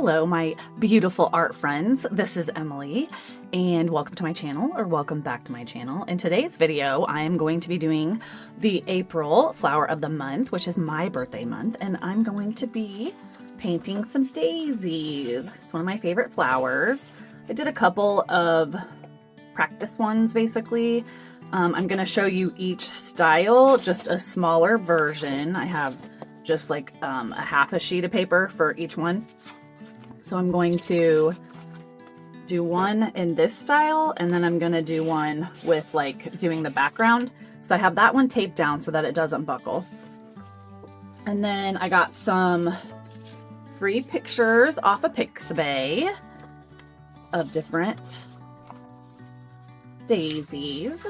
Hello, my beautiful art friends. This is Emily, and welcome to my channel, or welcome back to my channel. In today's video, I am going to be doing the April flower of the month, which is my birthday month, and I'm going to be painting some daisies. It's one of my favorite flowers. I did a couple of practice ones, basically. I'm going to show you each style, just a smaller version. I have just like a half a sheet of paper for each one. So I'm going to do one in this style, and then I'm going to do one with like doing the background. So I have that one taped down so that it doesn't buckle. And then I got some free pictures off of Pixabay of different daisies.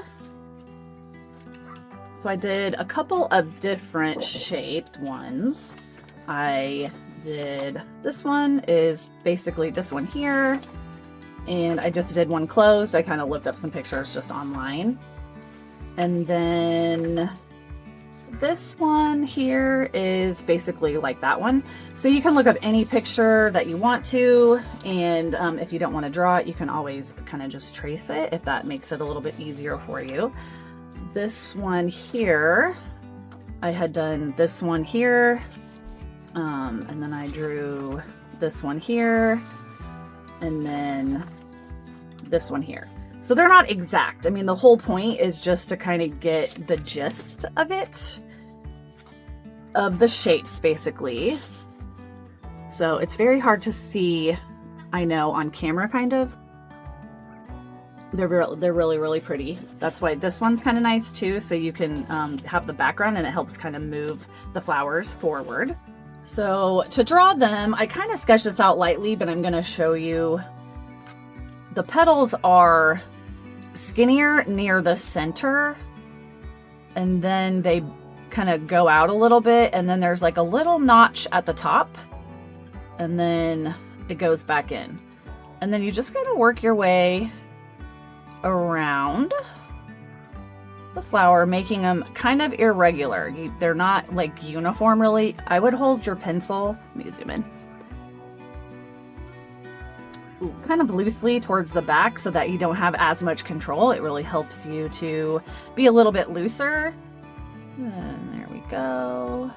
So I did a couple of different shaped ones. I did, this one is basically this one here, and I just did one closed. I kind of looked up some pictures just online. And then this one here is basically like that one. So you can look up any picture that you want to, and if you don't want to draw it, you can always kind of just trace it if that makes it a little bit easier for you. This one here, I had done this one here, and then I drew this one here, and then this one here. So they're not exact. I mean, the whole point is just to kind of get the gist of it, of the shapes, basically. So it's very hard to see, I know, on camera, kind of. They're really, really pretty. That's why this one's kind of nice too, so you can have the background and it helps kind of move the flowers forward. So to draw them, I kind of sketched this out lightly, but I'm going to show you. The petals are skinnier near the center, and then they kind of go out a little bit, and then there's like a little notch at the top, and then it goes back in. And then you just got to work your way around the flower, making them kind of irregular. They're not like uniform really. I would hold your pencil, let me zoom in, kind of loosely towards the back so that you don't have as much control. It really helps you to be a little bit looser. And there we go.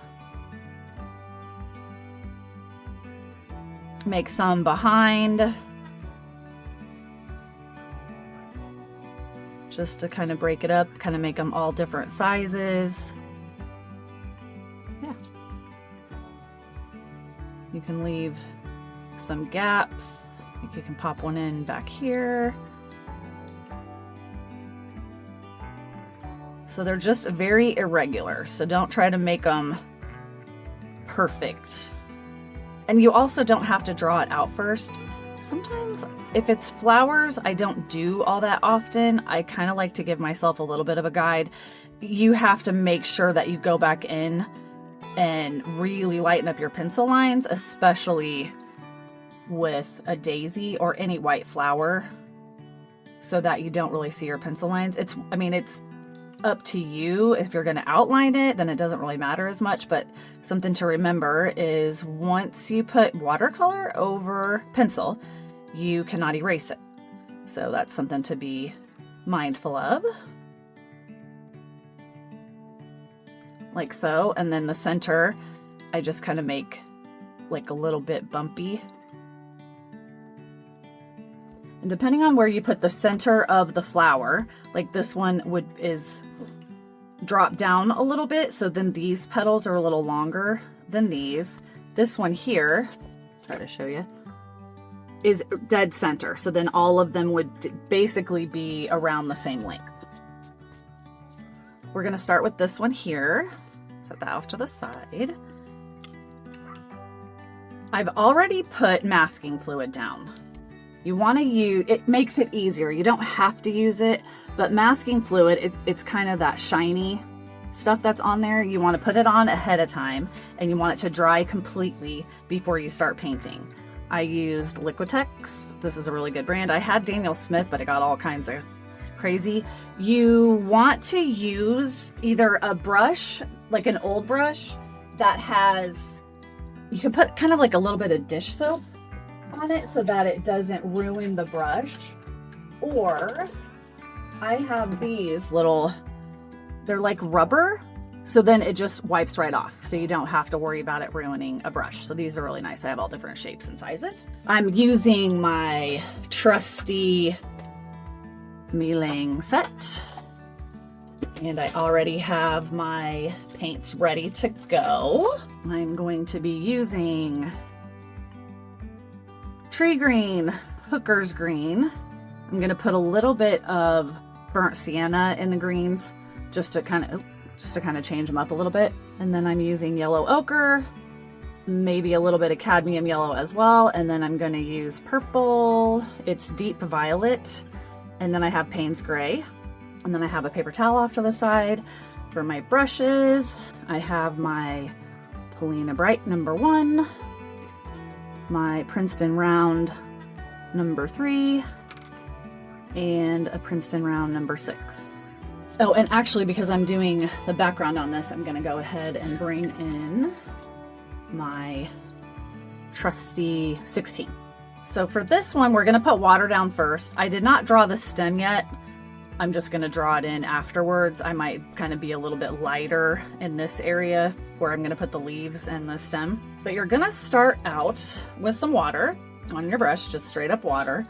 Make some behind, just to kind of break it up, kind of make them all different sizes. Yeah. You can leave some gaps. I think you can pop one in back here. So they're just very irregular, so don't try to make them perfect. And you also don't have to draw it out first. Sometimes if it's flowers, I don't do all that often. I kind of like to give myself a little bit of a guide. You have to make sure that you go back in and really lighten up your pencil lines, especially with a daisy or any white flower, so that you don't really see your pencil lines. It's up to you. If you're going to outline it, then it doesn't really matter as much, but something to remember is once you put watercolor over pencil, you cannot erase it. So that's something to be mindful of. Like so. And then the center, I just kind of make like a little bit bumpy. And depending on where you put the center of the flower, like this one is drop down a little bit, so then these petals are a little longer than these. This one here, try to show you, is dead center, so then all of them would basically be around the same length. We're going to start with this one here. Set that off to the side. I've already put masking fluid down. You want to use, it makes it easier. You don't have to use it, but masking fluid, it's kind of that shiny stuff that's on there. You want to put it on ahead of time, and you want it to dry completely before you start painting. I used Liquitex. This is a really good brand. I had Daniel Smith, but it got all kinds of crazy. You want to use either a brush, like an old brush that has, you can put kind of like a little bit of dish soap on it so that it doesn't ruin the brush. Or I have these little, they're like rubber, so then it just wipes right off, so you don't have to worry about it ruining a brush. So these are really nice. I have all different shapes and sizes. I'm using my trusty Meiliang set, and I already have my paints ready to go. I'm going to be using tree green, hooker's green. I'm gonna put a little bit of burnt sienna in the greens just to kind of change them up a little bit. And then I'm using yellow ochre, maybe a little bit of cadmium yellow as well. And then I'm gonna use purple. It's deep violet. And then I have Payne's gray. And then I have a paper towel off to the side. For my brushes, I have my Polina Bright #1, my Princeton round #3, and a Princeton round #6. Oh, and actually, because I'm doing the background on this, I'm gonna go ahead and bring in my trusty 16. So for this one, we're gonna put water down first. I did not draw the stem yet. I'm just gonna draw it in afterwards. I might kind of be a little bit lighter in this area where I'm gonna put the leaves and the stem. But you're gonna start out with some water on your brush, just straight up water.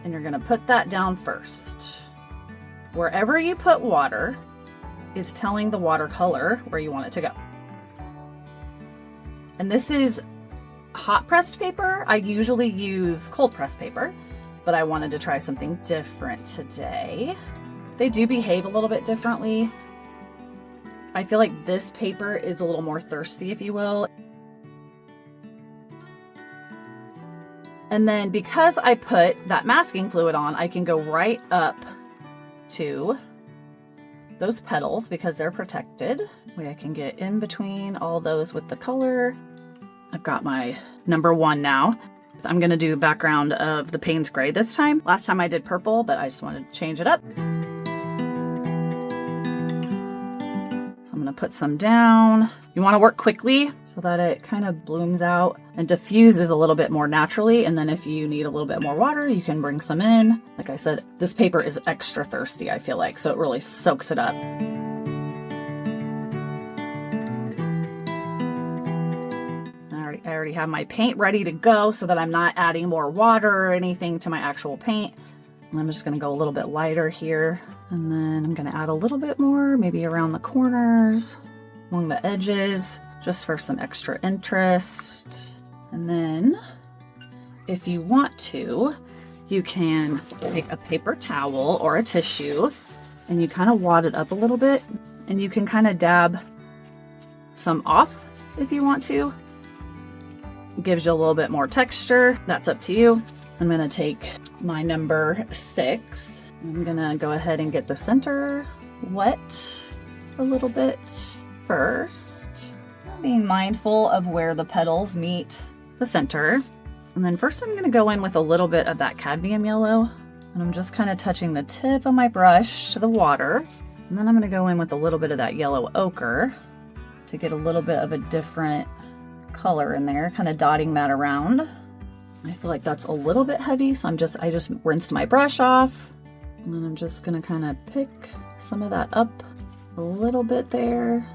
And you're gonna put that down first. Wherever you put water is telling the watercolor where you want it to go. And this is hot pressed paper. I usually use cold pressed paper, but I wanted to try something different today. They do behave a little bit differently. I feel like this paper is a little more thirsty, if you will. And then because I put that masking fluid on, I can go right up to those petals because they're protected. I can get in between all those with the color. I've got my #1 now. I'm gonna do background of the Payne's gray this time. Last time I did purple, but I just wanted to change it up. So I'm gonna put some down. You wanna work quickly so that it kind of blooms out and diffuses a little bit more naturally. And then if you need a little bit more water, you can bring some in. Like I said, this paper is extra thirsty, I feel like, so it really soaks it up. I already have my paint ready to go so that I'm not adding more water or anything to my actual paint. I'm just gonna go a little bit lighter here. And then I'm gonna add a little bit more, maybe around the corners, along the edges, just for some extra interest. And then if you want to, you can take a paper towel or a tissue and you kind of wad it up a little bit and you can kind of dab some off if you want to. It gives you a little bit more texture. That's up to you. I'm gonna take my #6. I'm gonna go ahead and get the center wet a little bit first. Being mindful of where the petals meet the center. And then first I'm gonna go in with a little bit of that cadmium yellow. And I'm just kind of touching the tip of my brush to the water. And then I'm gonna go in with a little bit of that yellow ochre to get a little bit of a different color in there, kind of dotting that around. I feel like that's a little bit heavy, so I just rinsed my brush off. And then I'm just gonna kind of pick some of that up a little bit there.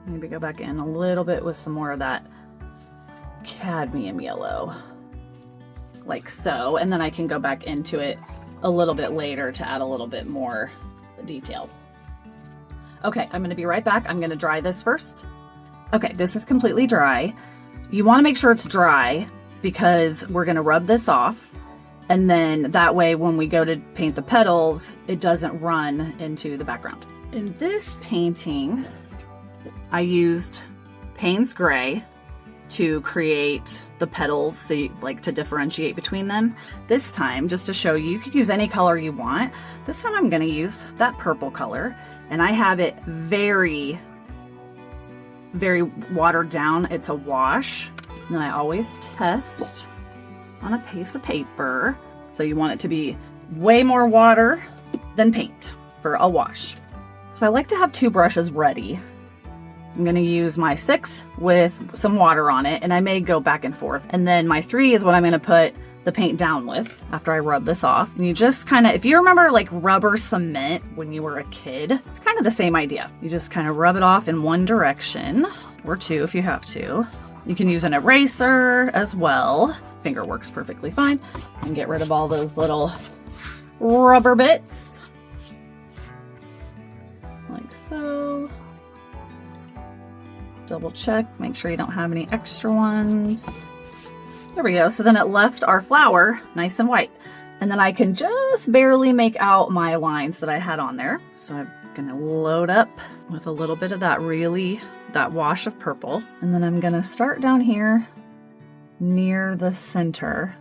Maybe go back in a little bit with some more of that cadmium yellow, like so. And then I can go back into it a little bit later to add a little bit more detail. Okay, I'm gonna be right back. I'm gonna dry this first. Okay, this is completely dry. You wanna make sure it's dry because we're gonna rub this off. And then that way, when we go to paint the petals, it doesn't run into the background. In this painting, I used Payne's gray to create the petals, so to differentiate between them. This time, just to show you, you could use any color you want. This time I'm gonna use that purple color, and I have it very, very watered down. It's a wash. And I always test on a piece of paper. So you want it to be way more water than paint for a wash. So I like to have 2 brushes ready I'm gonna use my 6 with some water on it, and I may go back and forth. And then my 3 is what I'm gonna put the paint down with after I rub this off. And you just kind of, if you remember like rubber cement when you were a kid, it's kind of the same idea. You just kind of rub it off in one direction, or 2 if you have to. You can use an eraser as well. Finger works perfectly fine. And get rid of all those little rubber bits. Like so. Double check, make sure you don't have any extra ones. There we go. So then it left our flower nice and white. And then I can just barely make out my lines that I had on there. So I'm gonna load up with a little bit of that wash of purple. And then I'm gonna start down here near the center.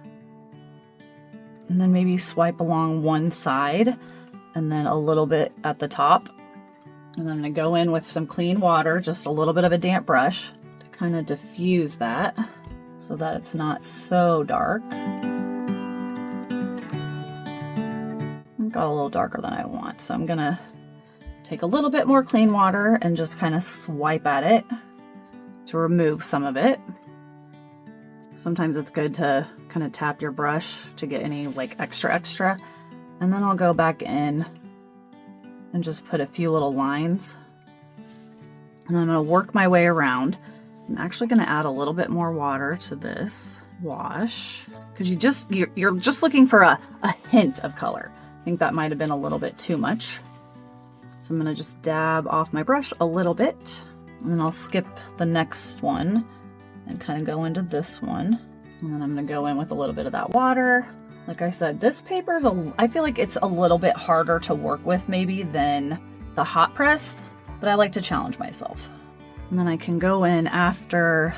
And then maybe swipe along one side and then a little bit at the top. And then I'm gonna go in with some clean water, just a little bit of a damp brush to kind of diffuse that so that it's not so dark. It got a little darker than I want. So I'm gonna take a little bit more clean water and just kind of swipe at it to remove some of it. Sometimes it's good to kind of tap your brush to get any like extra. And then I'll go back in and just put a few little lines. And I'm gonna work my way around. I'm actually gonna add a little bit more water to this wash because you're just looking for a hint of color. I think that might have been a little bit too much. So I'm gonna just dab off my brush a little bit, and then I'll skip the next one and kind of go into this one. And then I'm gonna go in with a little bit of that water. Like I said, this paper is I feel like it's a little bit harder to work with maybe than the hot pressed, but I like to challenge myself. And then I can go in after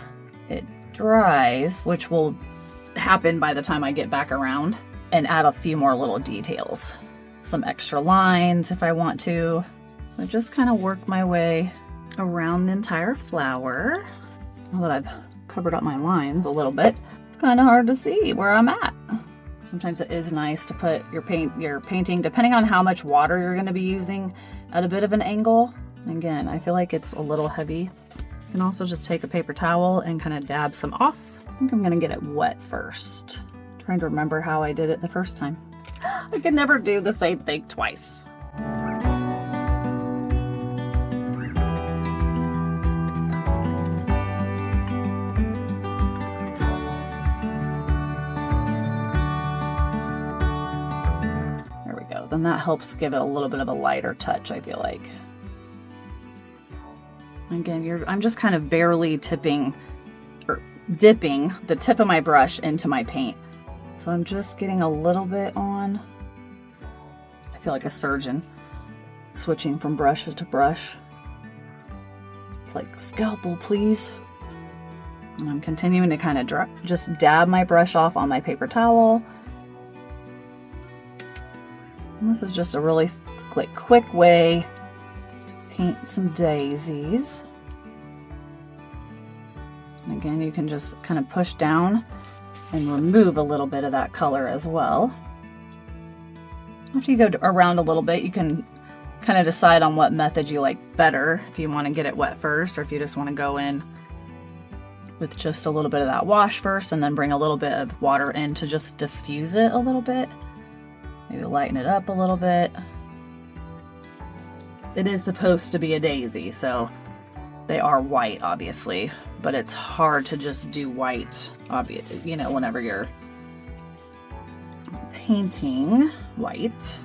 it dries, which will happen by the time I get back around, and add a few more little details. Some extra lines if I want to. So I just kind of work my way around the entire flower. Now that I've covered up my lines a little bit, it's kind of hard to see where I'm at. Sometimes it is nice to put your painting, depending on how much water you're going to be using, at a bit of an angle. Again, I feel like it's a little heavy. You can also just take a paper towel and kind of dab some off. I think I'm going to get it wet first. I'm trying to remember how I did it the first time. I could never do the same thing twice. Then that helps give it a little bit of a lighter touch, I feel like. Again, I'm just kind of barely dipping the tip of my brush into my paint. So I'm just getting a little bit on. I feel like a surgeon switching from brush to brush. It's like, scalpel, please. And I'm continuing to kind of just dab my brush off on my paper towel. And this is just a really quick way to paint some daisies. And again, you can just kind of push down and remove a little bit of that color as well. After you go around a little bit, you can kind of decide on what method you like better. If you want to get it wet first, or if you just want to go in with just a little bit of that wash first and then bring a little bit of water in to just diffuse it a little bit. Maybe lighten it up a little bit. It is supposed to be a daisy, so they are white, obviously, but it's hard to just do white, you know, whenever you're painting white.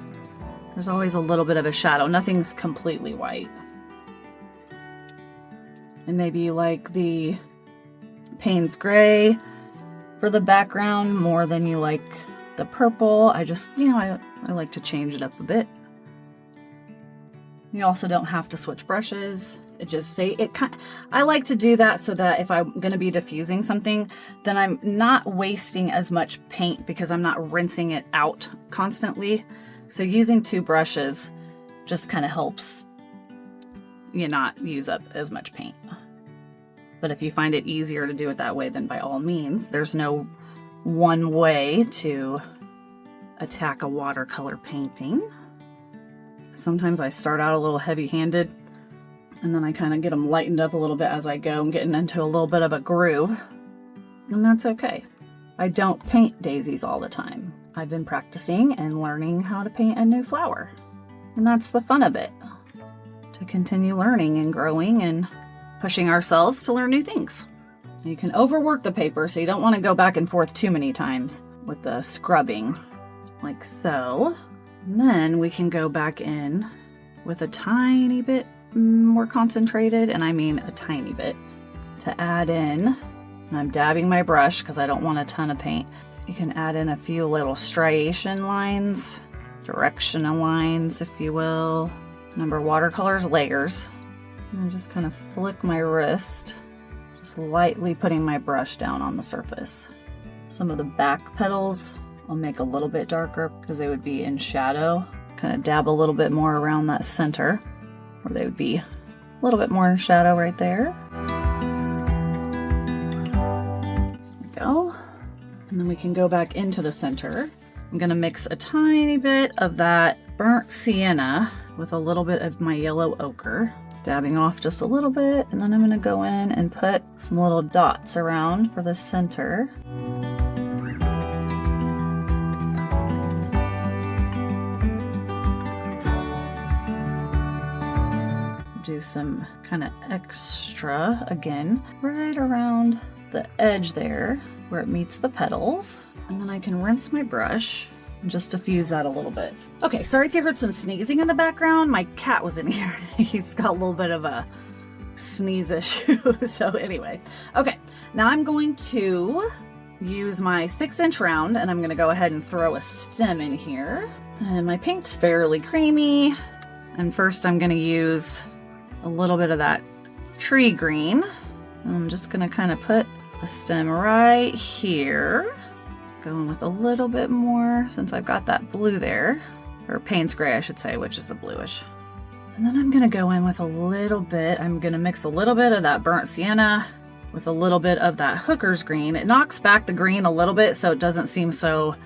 There's always a little bit of a shadow. Nothing's completely white. And maybe you like the Payne's gray for the background more than you like the purple. I just, you know, I like to change it up a bit. You also don't have to switch brushes. I like to do that so that if I'm going to be diffusing something, then I'm not wasting as much paint because I'm not rinsing it out constantly. So using 2 brushes just kind of helps you not use up as much paint. But if you find it easier to do it that way, then by all means, there's no one way to attack a watercolor painting. Sometimes I start out a little heavy-handed And then I kind of get them lightened up a little bit as I go. I'm getting into a little bit of a groove. And that's okay. I don't paint daisies all the time. I've been practicing and learning how to paint a new flower. And that's the fun of it. To continue learning and growing and pushing ourselves to learn new things. You can overwork the paper, so you don't want to go back and forth too many times with the scrubbing, like so. And then we can go back in with a tiny bit more concentrated, and I mean a tiny bit, to add in, and I'm dabbing my brush because I don't want a ton of paint. You can add in a few little striation lines, directional lines, if you will. Remember, watercolors layers. And just kind of flick my wrist, just lightly putting my brush down on the surface. Some of the back petals I'll make a little bit darker because they would be in shadow. Kind of dab a little bit more around that center, where they would be a little bit more in shadow right there. There we go. And then we can go back into the center. I'm gonna mix a tiny bit of that burnt sienna with a little bit of my yellow ochre, dabbing off just a little bit, and then I'm gonna go in and put some little dots around for the center. Do some kind of extra again right around the edge there where it meets the petals, and then I can rinse my brush and just diffuse that a little bit. Okay, sorry if you heard some sneezing in the background. My cat was in here. He's got a little bit of a sneeze issue. So anyway, okay, now I'm going to use my 6-inch round, and I'm going to go ahead and throw a stem in here. And my paint's fairly creamy, and first I'm going to use a little bit of that tree green. I'm just going to kind of put a stem right here, going with a little bit more since I've got that blue there, or Payne's gray I should say, which is a bluish. And then I'm going to go in with a little bit, I'm going to mix a little bit of that burnt sienna with a little bit of that hooker's green. It knocks back the green a little bit so it doesn't seem so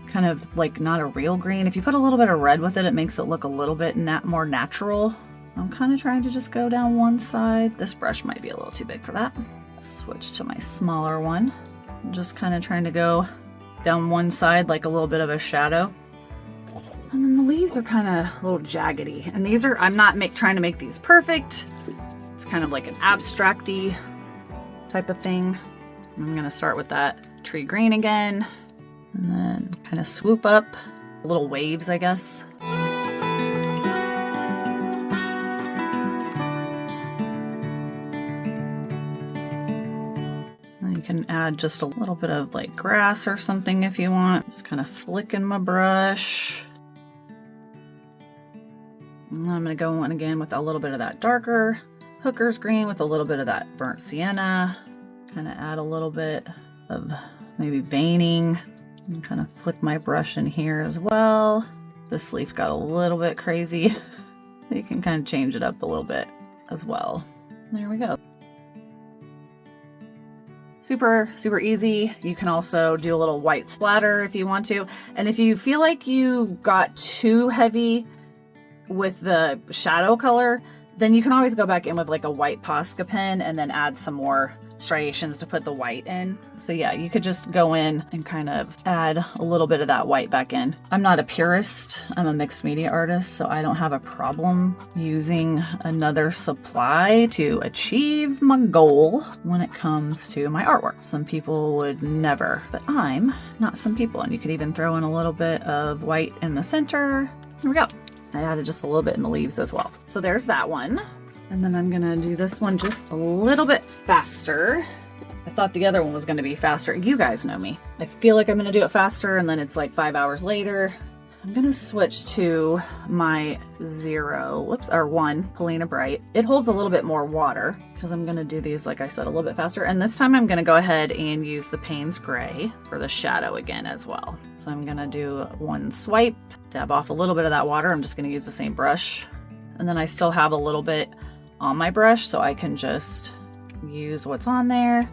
kind of like not a real green. If you put a little bit of red with it, it makes it look a little bit more natural. I'm kind of trying to just go down one side. This brush might be a little too big for that. Switch to my smaller one. I'm just kind of trying to go down one side like a little bit of a shadow. And then the leaves are kind of a little jaggedy. And these are, I'm not trying to make these perfect. It's kind of like an abstract-y type of thing. I'm going to start with that tree green again. And then kind of swoop up little waves, I guess. You can add just a little bit of like grass or something if you want. Just kind of flicking my brush. And then I'm going to go in again with a little bit of that darker hooker's green with a little bit of that burnt sienna. Kind of add a little bit of maybe veining. And kind of flick my brush in here as well. This leaf got a little bit crazy. You can kind of change it up a little bit as well. There we go. Super, super easy. You can also do a little white splatter if you want to. And if you feel like you got too heavy with the shadow color, then you can always go back in with like a white Posca pen and then add some more striations to put the white in. So yeah, you could just go in and kind of add a little bit of that white back in. I'm not a purist, I'm a mixed media artist, so I don't have a problem using another supply to achieve my goal when it comes to my artwork. Some people would never, but I'm not some people. And you could even throw in a little bit of white in the center. There we go. I added just a little bit in the leaves as well. So there's that one. And then I'm gonna do this one just a little bit faster. I thought the other one was gonna be faster. You guys know me. I feel like I'm gonna do it faster and then it's like 5 hours later. I'm gonna switch to my 1 Polina Bright. It holds a little bit more water because I'm gonna do these, like I said, a little bit faster. And this time I'm gonna go ahead and use the Payne's Gray for the shadow again as well. So I'm gonna do one swipe, dab off a little bit of that water. I'm just gonna use the same brush. And then I still have a little bit on my brush, so I can just use what's on there.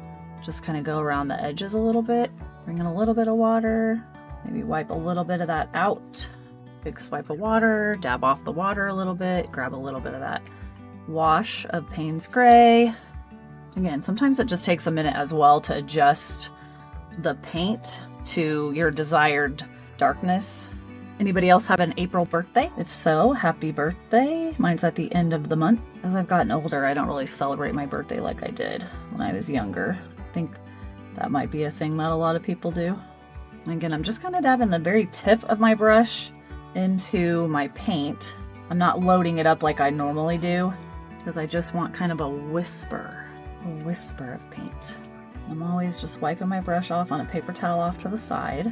Just kind of go around the edges a little bit, bring in a little bit of water, maybe wipe a little bit of that out. Big swipe of water, dab off the water a little bit, grab a little bit of that wash of Payne's gray. Again, sometimes it just takes a minute as well to adjust the paint to your desired darkness. Anybody else have an April birthday? If so, happy birthday. Mine's at the end of the month. As I've gotten older, I don't really celebrate my birthday like I did when I was younger. I think that might be a thing that a lot of people do. Again, I'm just kind of dabbing the very tip of my brush into my paint. I'm not loading it up like I normally do because I just want kind of a whisper of paint. I'm always just wiping my brush off on a paper towel off to the side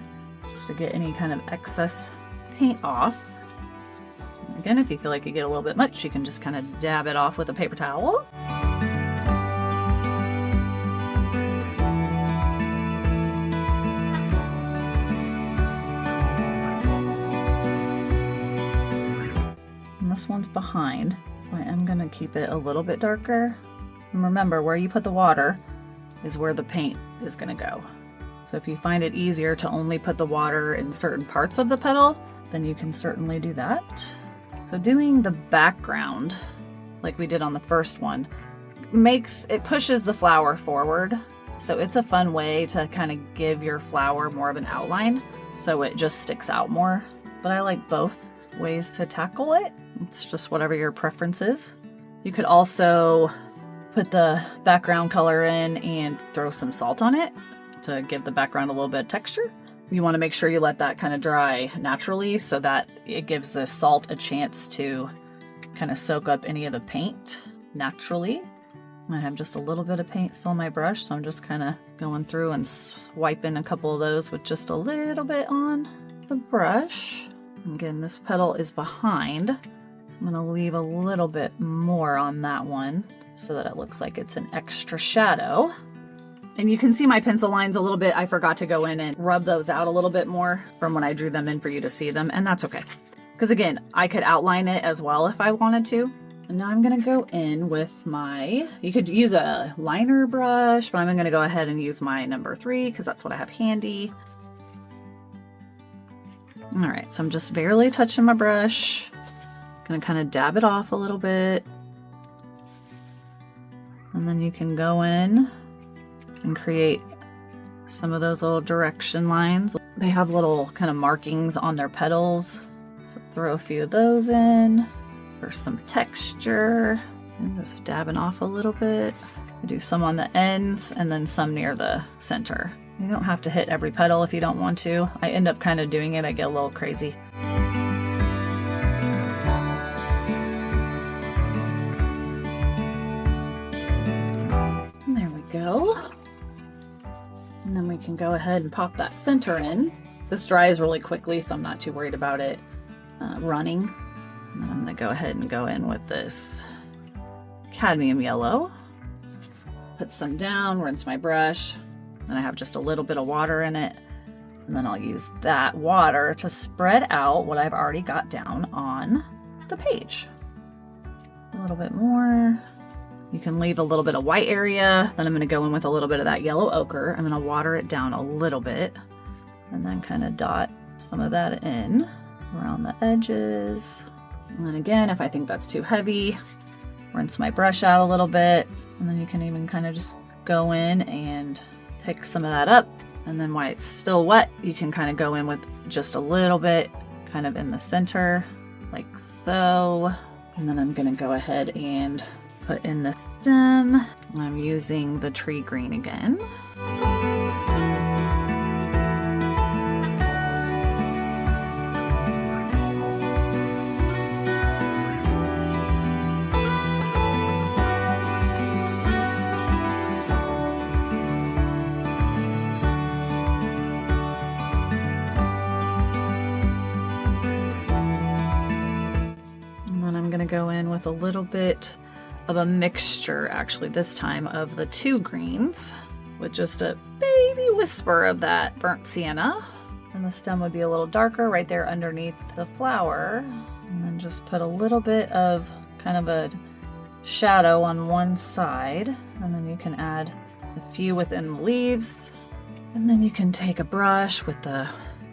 just to get any kind of excess paint off. Again, if you feel like you get a little bit much, you can just kind of dab it off with a paper towel. And this one's behind, so I am going to keep it a little bit darker. And remember, where you put the water is where the paint is going to go. So if you find it easier to only put the water in certain parts of the petal, then you can certainly do that. So doing the background, like we did on the first one, pushes the flower forward. So it's a fun way to kind of give your flower more of an outline so it just sticks out more. But I like both ways to tackle it. It's just whatever your preference is. You could also put the background color in and throw some salt on it to give the background a little bit of texture. You want to make sure you let that kind of dry naturally so that it gives the salt a chance to kind of soak up any of the paint naturally. I have just a little bit of paint still on my brush, so I'm just kind of going through and swiping a couple of those with just a little bit on the brush. Again, this petal is behind, so I'm going to leave a little bit more on that one so that it looks like it's an extra shadow. And you can see my pencil lines a little bit. I forgot to go in and rub those out a little bit more from when I drew them in for you to see them, and that's okay. Because again, I could outline it as well if I wanted to. And now I'm gonna go in with you could use a liner brush, but I'm gonna go ahead and use my number 3 because that's what I have handy. All right, so I'm just barely touching my brush. Gonna kind of dab it off a little bit. And then you can go in and create some of those little direction lines. They have little kind of markings on their petals. So throw a few of those in for some texture. And just dabbing off a little bit. I do some on the ends and then some near the center. You don't have to hit every petal if you don't want to. I end up kind of doing it. I get a little crazy. And there we go. And then we can go ahead and pop that center in. This dries really quickly, so I'm not too worried about it running. And then I'm going to go ahead and go in with this cadmium yellow. Put some down, rinse my brush. Then I have just a little bit of water in it. And then I'll use that water to spread out what I've already got down on the page. A little bit more. You can leave a little bit of white area. Then I'm going to go in with a little bit of that yellow ochre. I'm going to water it down a little bit and then kind of dot some of that in around the edges. And then again, if I think that's too heavy, rinse my brush out a little bit. And then you can even kind of just go in and pick some of that up. And then while it's still wet, you can kind of go in with just a little bit kind of in the center like so. And then I'm going to go ahead and put in the stem. I'm using the tree green again. And then I'm going to go in with a little bit of a mixture, actually this time, of the 2 greens with just a baby whisper of that burnt sienna. And the stem would be a little darker right there underneath the flower. And then just put a little bit of kind of a shadow on one side. And then you can add a few within the leaves. And then you can take a brush with the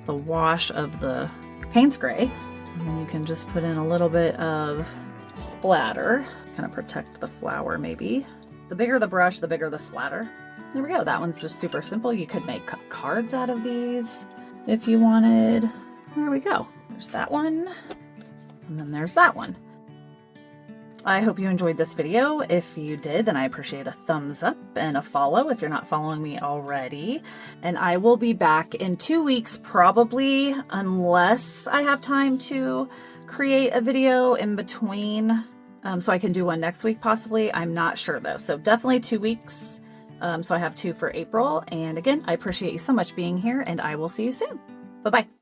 wash of the Payne's gray. And then you can just put in a little bit of splatter kind of protect the flower maybe. The bigger the brush, the bigger the splatter. There we go. That one's just super simple. You could make cards out of these if you wanted. There we go. There's that one. And then there's that one. I hope you enjoyed this video. If you did, then I appreciate a thumbs up and a follow if you're not following me already. And I will be back in 2 weeks probably, unless I have time to create a video in between. So I can do one next week possibly. I'm not sure though. So definitely 2 weeks. So I have 2 for April. And again, I appreciate you so much being here, and I will see you soon. Bye-bye.